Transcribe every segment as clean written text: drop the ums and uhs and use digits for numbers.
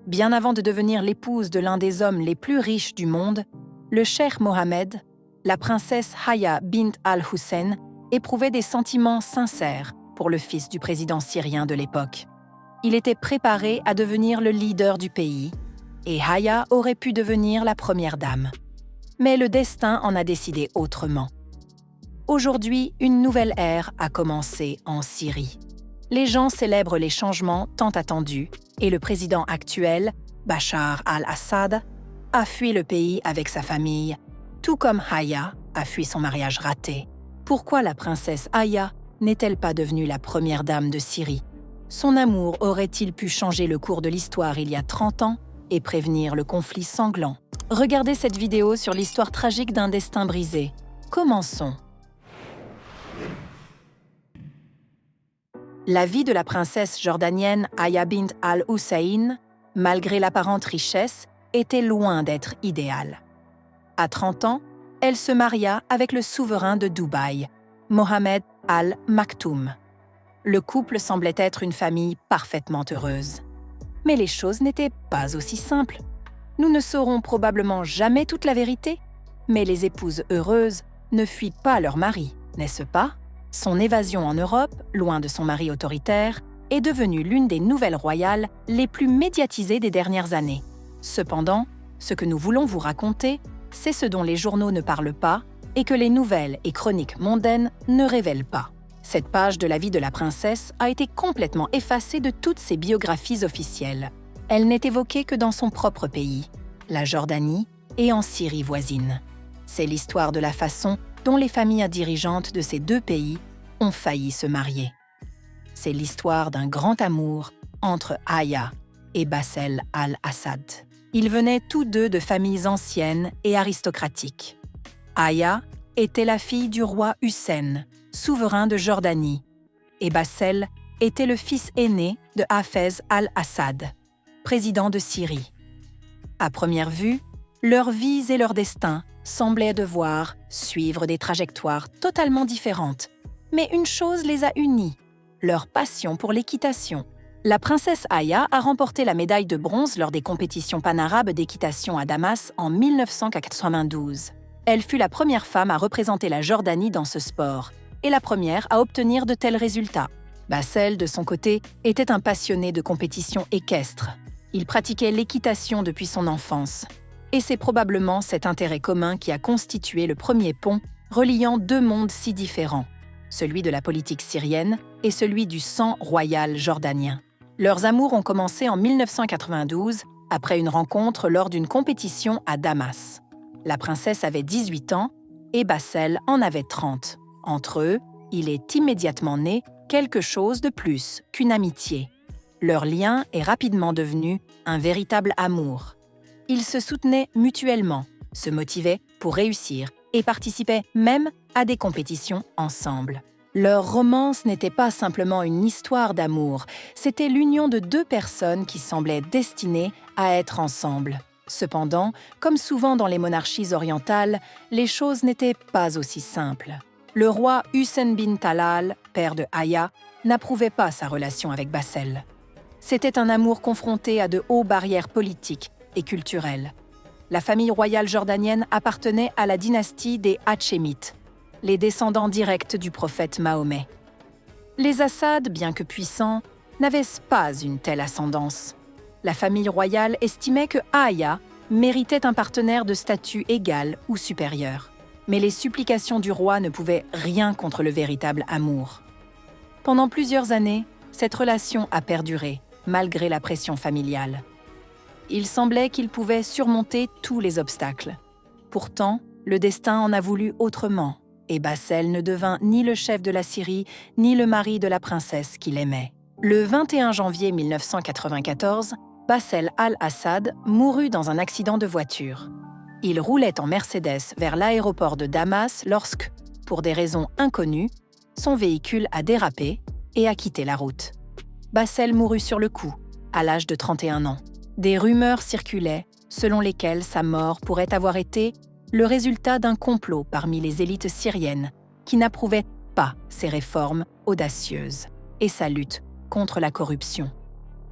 Bien avant de devenir l'épouse de l'un des hommes les plus riches du monde, le cheikh Mohammed, la princesse Haya bint al-Hussein, éprouvait des sentiments sincères pour le fils du président syrien de l'époque. Il était préparé à devenir le leader du pays, et Haya aurait pu devenir la première dame. Mais le destin en a décidé autrement. Aujourd'hui, une nouvelle ère a commencé en Syrie. Les gens célèbrent les changements tant attendus et le président actuel, Bachar al-Assad, a fui le pays avec sa famille, tout comme Haya a fui son mariage raté. Pourquoi la princesse Haya n'est-elle pas devenue la première dame de Syrie? Son amour aurait-il pu changer le cours de l'histoire il y a 30 ans et prévenir le conflit sanglant? Regardez cette vidéo sur l'histoire tragique d'un destin brisé. Commençons. La vie de la princesse jordanienne Haya bint al-Hussein, malgré l'apparente richesse, était loin d'être idéale. À 30 ans, elle se maria avec le souverain de Dubaï, Mohammed Al Maktoum. Le couple semblait être une famille parfaitement heureuse. Mais les choses n'étaient pas aussi simples. Nous ne saurons probablement jamais toute la vérité, mais les épouses heureuses ne fuient pas leur mari, n'est-ce pas? Son évasion en Europe, loin de son mari autoritaire, est devenue l'une des nouvelles royales les plus médiatisées des dernières années. Cependant, ce que nous voulons vous raconter, c'est ce dont les journaux ne parlent pas et que les nouvelles et chroniques mondaines ne révèlent pas. Cette page de la vie de la princesse a été complètement effacée de toutes ses biographies officielles. Elle n'est évoquée que dans son propre pays, la Jordanie, et en Syrie voisine. C'est l'histoire de la façon dont les familles dirigeantes de ces deux pays ont failli se marier. C'est l'histoire d'un grand amour entre Haya et Bassel al-Assad. Ils venaient tous deux de familles anciennes et aristocratiques. Haya était la fille du roi Hussein, souverain de Jordanie, et Bassel était le fils aîné de Hafez al-Assad, président de Syrie. À première vue, leurs vies et leurs destins semblaient devoir suivre des trajectoires totalement différentes. Mais une chose les a unis, leur passion pour l'équitation. La princesse Haya a remporté la médaille de bronze lors des compétitions panarabes d'équitation à Damas en 1992. Elle fut la première femme à représenter la Jordanie dans ce sport et la première à obtenir de tels résultats. Bassel, de son côté, était un passionné de compétition équestre. Il pratiquait l'équitation depuis son enfance. Et c'est probablement cet intérêt commun qui a constitué le premier pont reliant deux mondes si différents, celui de la politique syrienne et celui du sang royal jordanien. Leurs amours ont commencé en 1992, après une rencontre lors d'une compétition à Damas. La princesse avait 18 ans et Bassel en avait 30. Entre eux, il est immédiatement né quelque chose de plus qu'une amitié. Leur lien est rapidement devenu un véritable amour. Ils se soutenaient mutuellement, se motivaient pour réussir et participaient même à des compétitions ensemble. Leur romance n'était pas simplement une histoire d'amour, c'était l'union de deux personnes qui semblaient destinées à être ensemble. Cependant, comme souvent dans les monarchies orientales, les choses n'étaient pas aussi simples. Le roi Hussein bin Talal, père de Haya, n'approuvait pas sa relation avec Bassel. C'était un amour confronté à de hautes barrières politiques et culturelles. La famille royale jordanienne appartenait à la dynastie des Hatchémites, les descendants directs du prophète Mahomet. Les Assad, bien que puissants, n'avaient pas une telle ascendance. La famille royale estimait que Haya méritait un partenaire de statut égal ou supérieur. Mais les supplications du roi ne pouvaient rien contre le véritable amour. Pendant plusieurs années, cette relation a perduré, malgré la pression familiale. Il semblait qu'il pouvait surmonter tous les obstacles. Pourtant, le destin en a voulu autrement, et Bassel ne devint ni le chef de la Syrie, ni le mari de la princesse qu'il aimait. Le 21 janvier 1994, Bassel al-Assad mourut dans un accident de voiture. Il roulait en Mercedes vers l'aéroport de Damas lorsque, pour des raisons inconnues, son véhicule a dérapé et a quitté la route. Bassel mourut sur le coup, à l'âge de 31 ans. Des rumeurs circulaient selon lesquelles sa mort pourrait avoir été le résultat d'un complot parmi les élites syriennes qui n'approuvaient pas ses réformes audacieuses et sa lutte contre la corruption.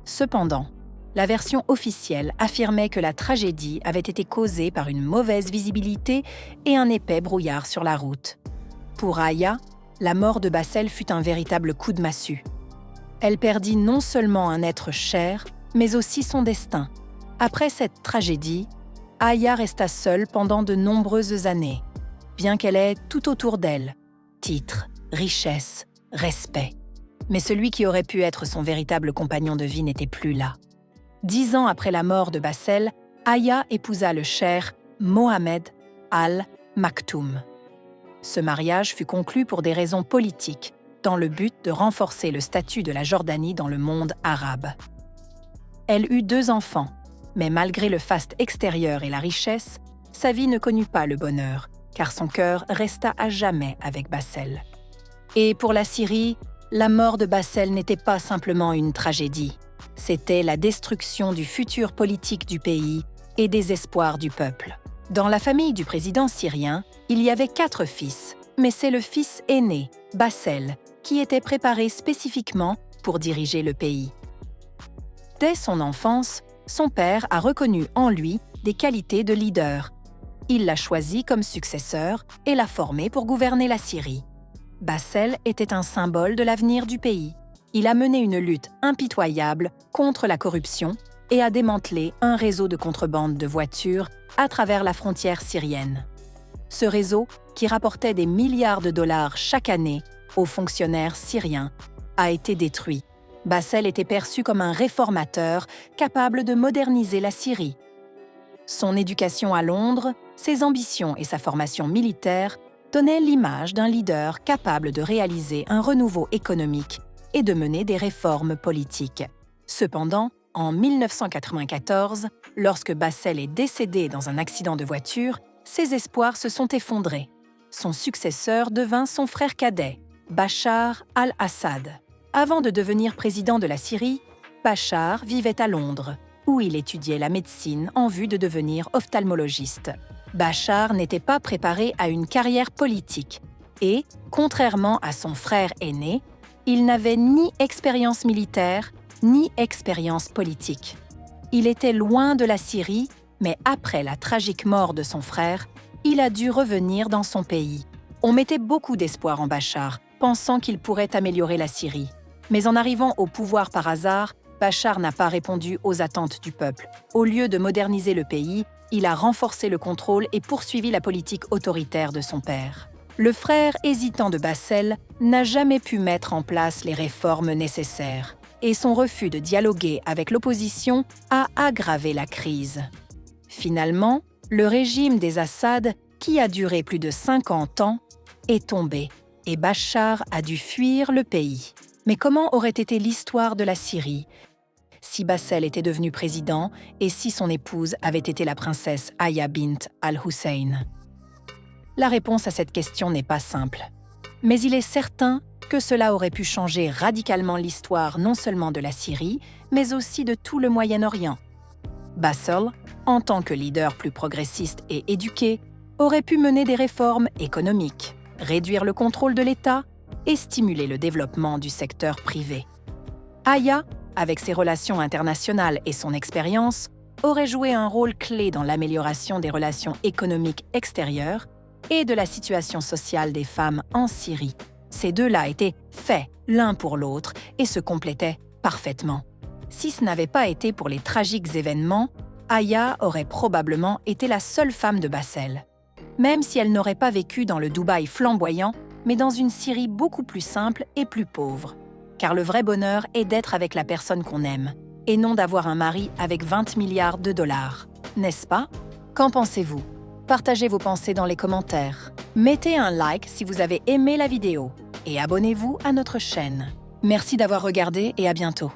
Cependant, La version officielle affirmait que la tragédie avait été causée par une mauvaise visibilité et un épais brouillard sur la route. Pour Aya, la mort de Bassel fut un véritable coup de massue. Elle perdit non seulement un être cher, mais aussi son destin. Après cette tragédie, Aya resta seule pendant de nombreuses années, bien qu'elle ait tout autour d'elle titres, richesses, respect. Mais celui qui aurait pu être son véritable compagnon de vie n'était plus là. 10 ans après la mort de Bassel, Aya épousa le cheikh Mohamed Al Maktoum. Ce mariage fut conclu pour des raisons politiques, dans le but de renforcer le statut de la Jordanie dans le monde arabe. Elle eut 2 enfants, mais malgré le faste extérieur et la richesse, sa vie ne connut pas le bonheur, car son cœur resta à jamais avec Bassel. Et pour la Syrie, la mort de Bassel n'était pas simplement une tragédie. C'était la destruction du futur politique du pays et des espoirs du peuple. Dans la famille du président syrien, il y avait 4 fils, mais c'est le fils aîné, Bassel, qui était préparé spécifiquement pour diriger le pays. Dès son enfance, son père a reconnu en lui des qualités de leader. Il l'a choisi comme successeur et l'a formé pour gouverner la Syrie. Bassel était un symbole de l'avenir du pays. Il a mené une lutte impitoyable contre la corruption et a démantelé un réseau de contrebande de voitures à travers la frontière syrienne. Ce réseau, qui rapportait des milliards de dollars chaque année aux fonctionnaires syriens, a été détruit. Bassel était perçu comme un réformateur capable de moderniser la Syrie. Son éducation à Londres, ses ambitions et sa formation militaire donnaient l'image d'un leader capable de réaliser un renouveau économique et de mener des réformes politiques. Cependant, en 1994, lorsque Bassel est décédé dans un accident de voiture, ses espoirs se sont effondrés. Son successeur devint son frère cadet, Bachar al-Assad. Avant de devenir président de la Syrie, Bachar vivait à Londres, où il étudiait la médecine en vue de devenir ophtalmologiste. Bachar n'était pas préparé à une carrière politique et, contrairement à son frère aîné, il n'avait ni expérience militaire ni expérience politique. Il était loin de la Syrie, mais après la tragique mort de son frère, il a dû revenir dans son pays. On mettait beaucoup d'espoir en Bachar, pensant qu'il pourrait améliorer la Syrie. Mais en arrivant au pouvoir par hasard, Bachar n'a pas répondu aux attentes du peuple. Au lieu de moderniser le pays, il a renforcé le contrôle et poursuivi la politique autoritaire de son père. Le frère hésitant de Bassel n'a jamais pu mettre en place les réformes nécessaires, et son refus de dialoguer avec l'opposition a aggravé la crise. Finalement, le régime des Assad, qui a duré plus de 50 ans, est tombé, et Bachar a dû fuir le pays. Mais comment aurait été l'histoire de la Syrie si Bassel était devenu président et si son épouse avait été la princesse Aya bint al-Hussein? La réponse à cette question n'est pas simple. Mais il est certain que cela aurait pu changer radicalement l'histoire non seulement de la Syrie, mais aussi de tout le Moyen-Orient. Bassel, en tant que leader plus progressiste et éduqué, aurait pu mener des réformes économiques, réduire le contrôle de l'État et stimuler le développement du secteur privé. Aya, avec ses relations internationales et son expérience, aurait joué un rôle clé dans l'amélioration des relations économiques extérieures et de la situation sociale des femmes en Syrie. Ces deux-là étaient faits l'un pour l'autre et se complétaient parfaitement. Si ce n'avait pas été pour les tragiques événements, Aya aurait probablement été la seule femme de Bassel. Même si elle n'aurait pas vécu dans le Dubaï flamboyant, mais dans une Syrie beaucoup plus simple et plus pauvre. Car le vrai bonheur est d'être avec la personne qu'on aime, et non d'avoir un mari avec 20 milliards de dollars. N'est-ce pas? Qu'en pensez-vous? Partagez vos pensées dans les commentaires. Mettez un like si vous avez aimé la vidéo, et abonnez-vous à notre chaîne. Merci d'avoir regardé et à bientôt.